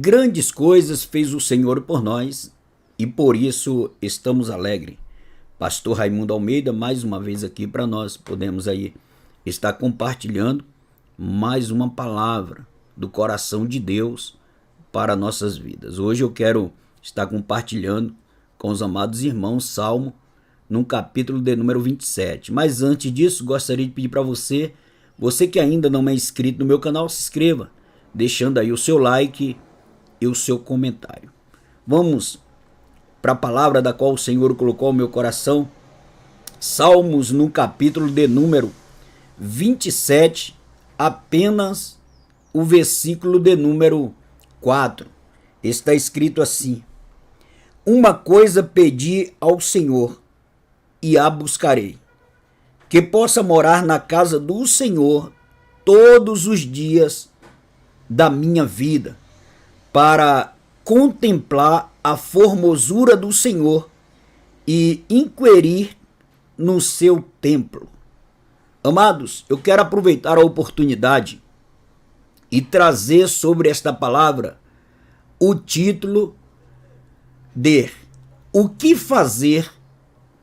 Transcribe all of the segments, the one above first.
grandes coisas fez o Senhor por nós e por isso estamos alegres. Pastor Raimundo Almeida, mais uma vez aqui para nós, podemos aí estar compartilhando mais uma palavra do coração de Deus para nossas vidas. Hoje eu quero estar compartilhando com os amados irmãos Salmo, no capítulo de número 27. Mas antes disso, gostaria de pedir para você que ainda não é inscrito no meu canal, se inscreva, deixando aí o seu like e o seu comentário. Vamos para a palavra da qual o Senhor colocou ao meu coração. Salmos no capítulo de número 27, apenas o versículo de número 4. Está escrito assim: uma coisa pedi ao Senhor e a buscarei, que possa morar na casa do Senhor todos os dias da minha vida, para contemplar a formosura do Senhor e inquirir no seu templo. Amados, eu quero aproveitar a oportunidade e trazer sobre esta palavra o título de O que fazer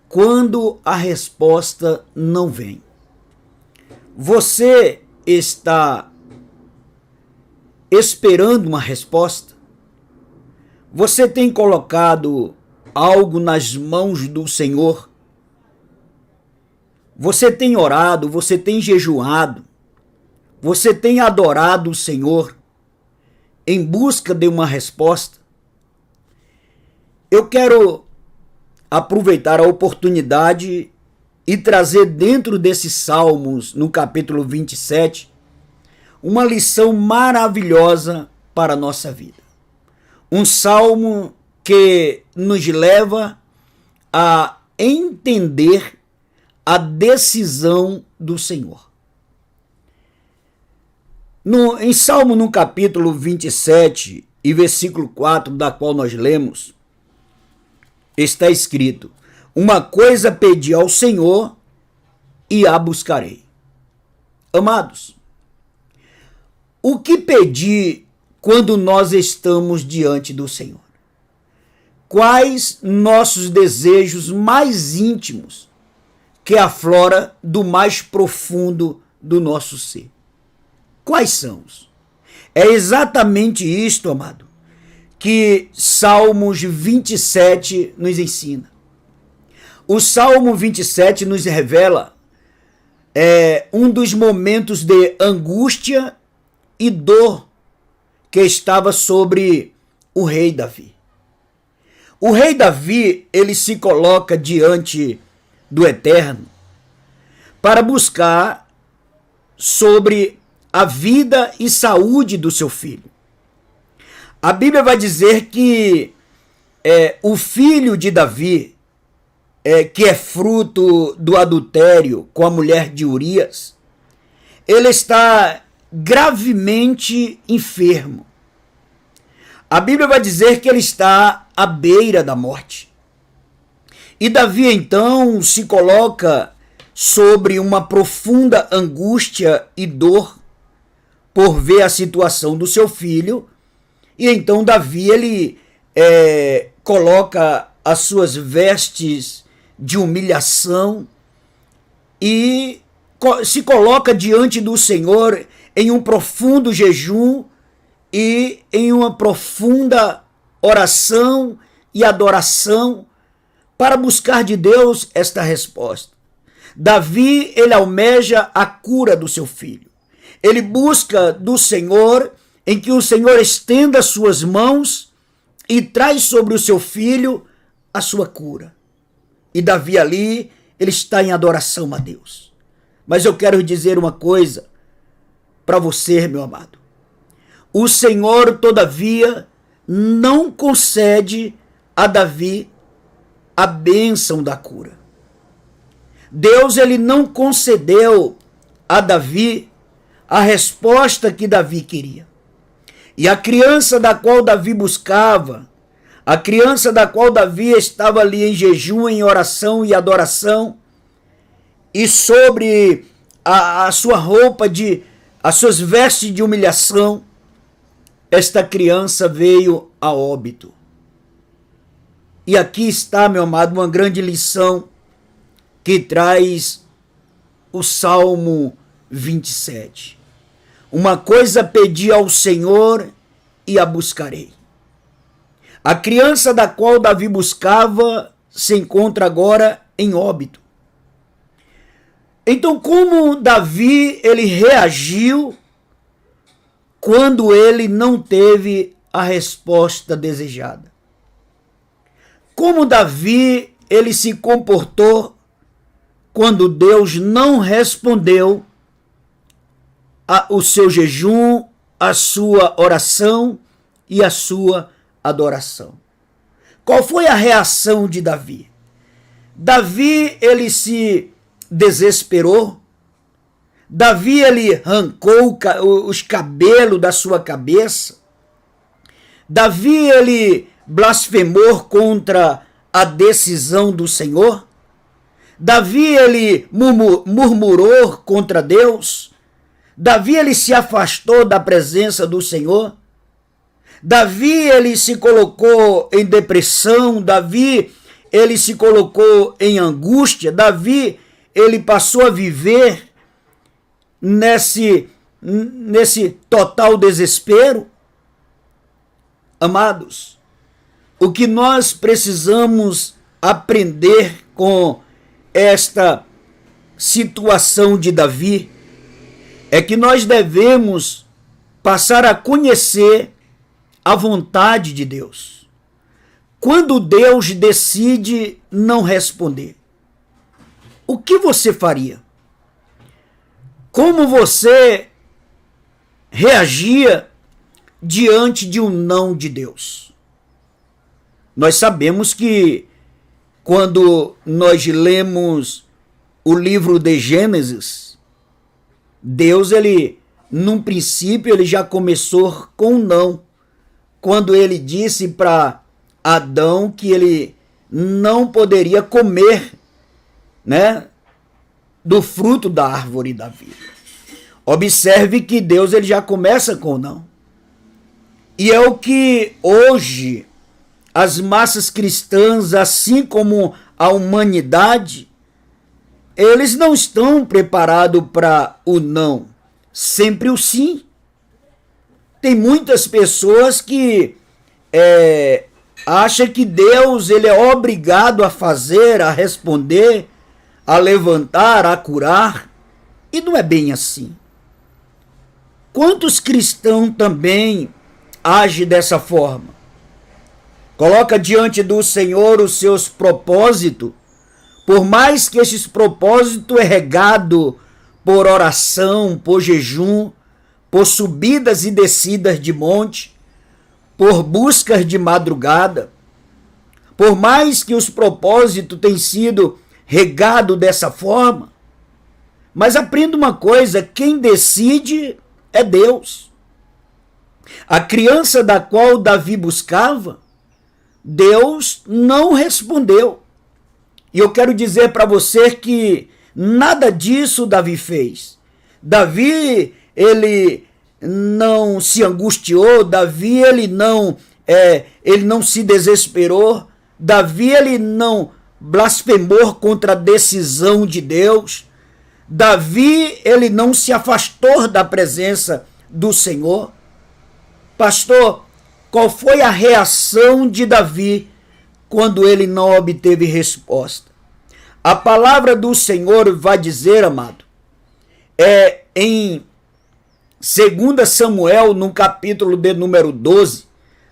quando a resposta não vem. Você está esperando uma resposta? Você tem colocado algo nas mãos do Senhor? Você tem orado, você tem jejuado, você tem adorado o Senhor em busca de uma resposta? Eu quero aproveitar a oportunidade e trazer dentro desses salmos, no capítulo 27, uma lição maravilhosa para a nossa vida. Um salmo que nos leva a entender a decisão do Senhor. Em Salmo, no capítulo 27 e versículo 4, da qual nós lemos, está escrito: uma coisa pedi ao Senhor e a buscarei. Amados, o que pedir quando nós estamos diante do Senhor? Quais nossos desejos mais íntimos que aflora do mais profundo do nosso ser? Quais são? É exatamente isto, amado, que Salmos 27 nos ensina. O Salmo 27 nos revela um dos momentos de angústia e dor que estava sobre o rei Davi. O rei Davi, ele se coloca diante do Eterno para buscar sobre a vida e saúde do seu filho. A Bíblia vai dizer que o filho de Davi, que é fruto do adultério com a mulher de Urias, ele está gravemente enfermo. A Bíblia vai dizer que ele está à beira da morte. E Davi então se coloca sobre uma profunda angústia e dor por ver a situação do seu filho. E então Davi ele coloca as suas vestes de humilhação e se coloca diante do Senhor em um profundo jejum e em uma profunda oração e adoração para buscar de Deus esta resposta. Davi, ele almeja a cura do seu filho. Ele busca do Senhor em que o Senhor estenda suas mãos e traz sobre o seu filho a sua cura. E Davi ali, ele está em adoração a Deus. Mas eu quero dizer uma coisa para você, meu amado. O Senhor, todavia, não concede a Davi a bênção da cura. Deus, ele não concedeu a Davi a resposta que Davi queria. E a criança da qual Davi buscava, a criança da qual Davi estava ali em jejum, em oração e adoração, e sobre a sua roupa, as suas vestes de humilhação, esta criança veio a óbito. E aqui está, meu amado, uma grande lição que traz o Salmo 27. Uma coisa pedi ao Senhor e a buscarei. A criança da qual Davi buscava se encontra agora em óbito. Então, como Davi ele reagiu quando ele não teve a resposta desejada? Como Davi ele se comportou quando Deus não respondeu o seu jejum, a sua oração e a sua adoração? Qual foi a reação de Davi? Davi ele se desesperou. Davi ele arrancou os cabelos da sua cabeça. Davi ele blasfemou contra a decisão do Senhor. Davi ele murmurou contra Deus. Davi ele se afastou da presença do Senhor. Davi ele se colocou em depressão. Davi ele se colocou em angústia. Davi ele passou a viver nesse total desespero. Amados, o que nós precisamos aprender com esta situação de Davi é que nós devemos passar a conhecer a vontade de Deus. Quando Deus decide não responder, o que você faria? Como você reagia diante de um não de Deus? Nós sabemos que quando nós lemos o livro de Gênesis, Deus, ele, num princípio, ele já começou com um não. Quando ele disse para Adão que ele não poderia comer, né, do fruto da árvore da vida. Observe que Deus ele já começa com não. E é o que hoje as massas cristãs, assim como a humanidade, eles não estão preparados para o não, sempre o sim. Tem muitas pessoas que acham que Deus ele é obrigado a fazer, a responder, a levantar, a curar, e não é bem assim. Quantos cristãos também agem dessa forma? Coloca diante do Senhor os seus propósitos, por mais que esses propósitos é regado por oração, por jejum, por subidas e descidas de monte, por buscas de madrugada, por mais que os propósitos tenham sido regados dessa forma, mas aprenda uma coisa, quem decide é Deus. A criança da qual Davi buscava, Deus não respondeu. E eu quero dizer para você que nada disso Davi fez. Davi, ele não se angustiou, Davi, ele não se desesperou, Davi, ele não blasfemou contra a decisão de Deus, Davi, ele não se afastou da presença do Senhor. Pastor, qual foi a reação de Davi quando ele não obteve resposta? A palavra do Senhor vai dizer, amado, em 2 Samuel, no capítulo de número 12,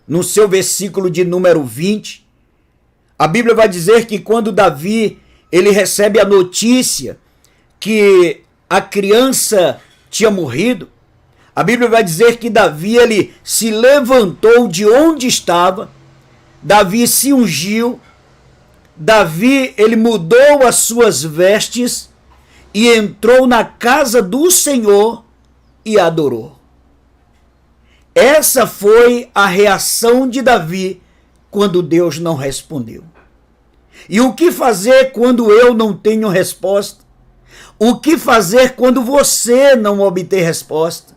no seu versículo de número 20, a Bíblia vai dizer que quando Davi ele recebe a notícia que a criança tinha morrido, a Bíblia vai dizer que Davi ele se levantou de onde estava, Davi se ungiu, Davi ele mudou as suas vestes e entrou na casa do Senhor e adorou. Essa foi a reação de Davi quando Deus não respondeu. E o que fazer quando eu não tenho resposta? O que fazer quando você não obter resposta?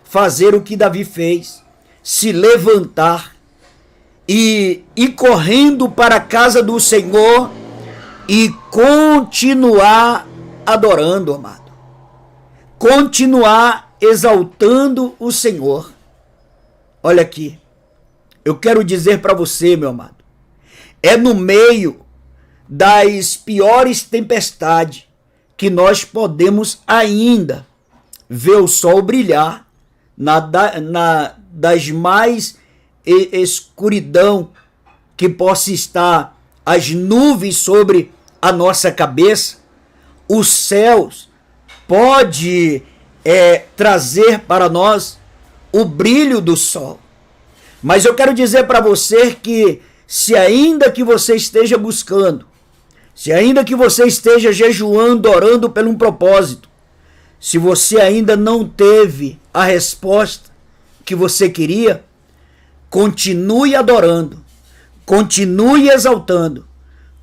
Fazer o que Davi fez. se levantar e ir correndo para a casa do Senhor e continuar adorando, amado. Continuar exaltando o Senhor. Olha aqui, eu quero dizer para você, meu amado, é no meio das piores tempestades que nós podemos ainda ver o sol brilhar, das mais escuridão que possa estar as nuvens sobre a nossa cabeça, os céus pode trazer para nós o brilho do sol. Mas eu quero dizer para você que se ainda que você esteja buscando, se ainda que você esteja jejuando, orando por um propósito, se você ainda não teve a resposta que você queria, continue adorando, continue exaltando,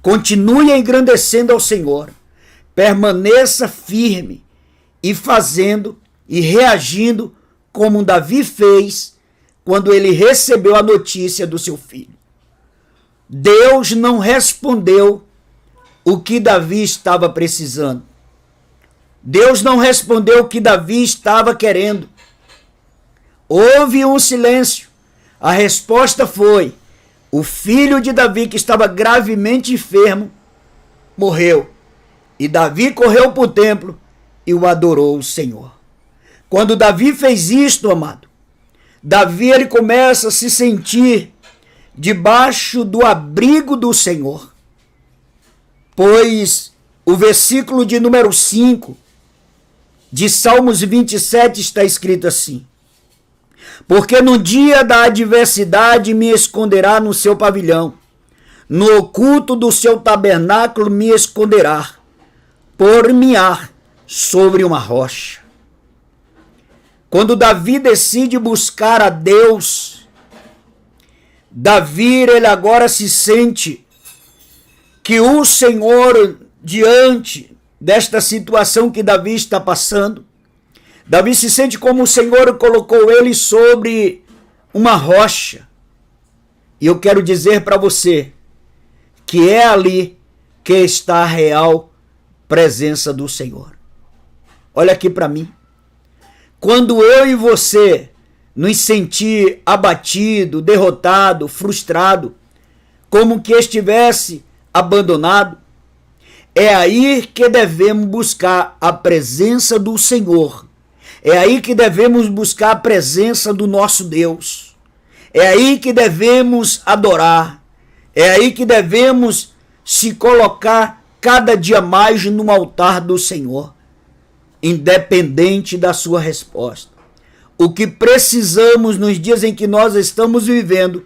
continue engrandecendo ao Senhor, permaneça firme e fazendo e reagindo como Davi fez quando ele recebeu a notícia do seu filho. Deus não respondeu o que Davi estava precisando. Deus não respondeu o que Davi estava querendo. Houve um silêncio. A resposta foi: o filho de Davi, que estava gravemente enfermo, morreu. E Davi correu para o templo e o adorou o Senhor. Quando Davi fez isto, amado, Davi ele começa a se sentir debaixo do abrigo do Senhor. Pois o versículo de número 5 de Salmos 27 está escrito assim: porque no dia da adversidade me esconderá no seu pavilhão, no oculto do seu tabernáculo me esconderá, por-me-á sobre uma rocha. Quando Davi decide buscar a Deus, Davi ele agora se sente que o Senhor, diante desta situação que Davi está passando, Davi se sente como o Senhor colocou ele sobre uma rocha. E eu quero dizer para você que é ali que está a real presença do Senhor. Olha aqui para mim. Quando eu e você nos sentir abatido, derrotado, frustrado, como que estivesse abandonado, é aí que devemos buscar a presença do Senhor. É aí que devemos buscar a presença do nosso Deus. É aí que devemos adorar. É aí que devemos se colocar cada dia mais no altar do Senhor, independente da sua resposta. O que precisamos nos dias em que nós estamos vivendo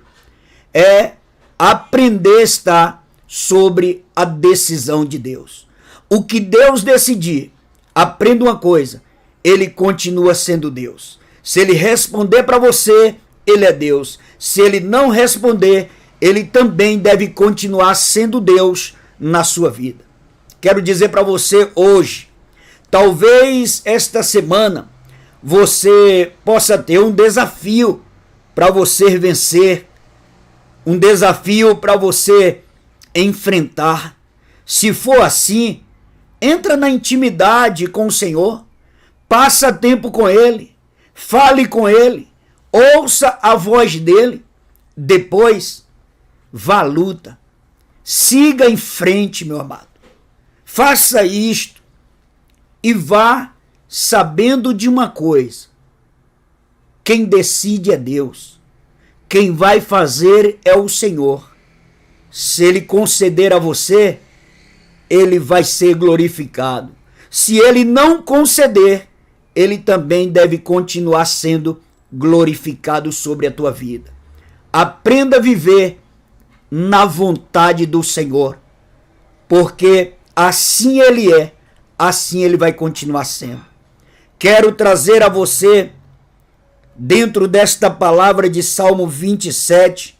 é aprender a estar sobre a decisão de Deus. O que Deus decidir, aprenda uma coisa: Ele continua sendo Deus. Se Ele responder para você, Ele é Deus. Se Ele não responder, Ele também deve continuar sendo Deus na sua vida. Quero dizer para você hoje, talvez esta semana você possa ter um desafio para você vencer, um desafio para você enfrentar. Se for assim, entra na intimidade com o Senhor, passa tempo com Ele, fale com Ele, ouça a voz dEle, depois vá à luta, siga em frente, meu amado, faça isto e vá sabendo de uma coisa: quem decide é Deus, quem vai fazer é o Senhor. Se Ele conceder a você, Ele vai ser glorificado. Se Ele não conceder, Ele também deve continuar sendo glorificado sobre a tua vida. Aprenda a viver na vontade do Senhor, porque assim Ele é, assim Ele vai continuar sendo. Quero trazer a você, dentro desta palavra de Salmo 27,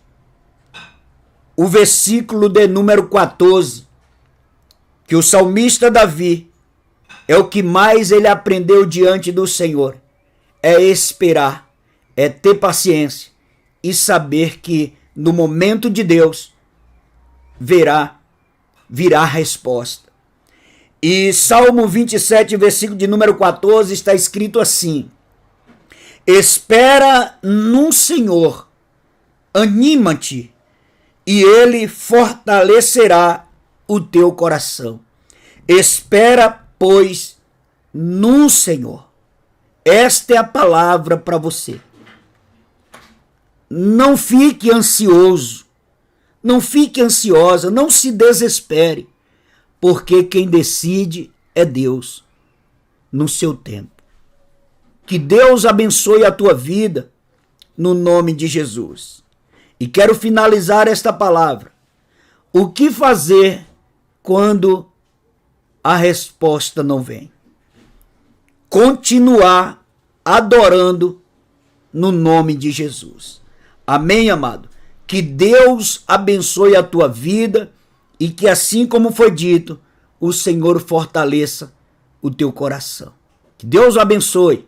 o versículo de número 14, que o salmista Davi, é o que mais ele aprendeu diante do Senhor, é esperar, é ter paciência e saber que no momento de Deus virá a resposta. E Salmo 27, versículo de número 14, está escrito assim: espera no Senhor, anima-te, e Ele fortalecerá o teu coração. Espera, pois, no Senhor. Esta é a palavra para você. Não fique ansioso, não fique ansiosa, não se desespere, porque quem decide é Deus, no seu tempo. Que Deus abençoe a tua vida, no nome de Jesus. E quero finalizar esta palavra. O que fazer quando a resposta não vem? Continuar adorando no nome de Jesus. Amém, amado? Que Deus abençoe a tua vida e que, assim como foi dito, o Senhor fortaleça o teu coração. Que Deus o abençoe.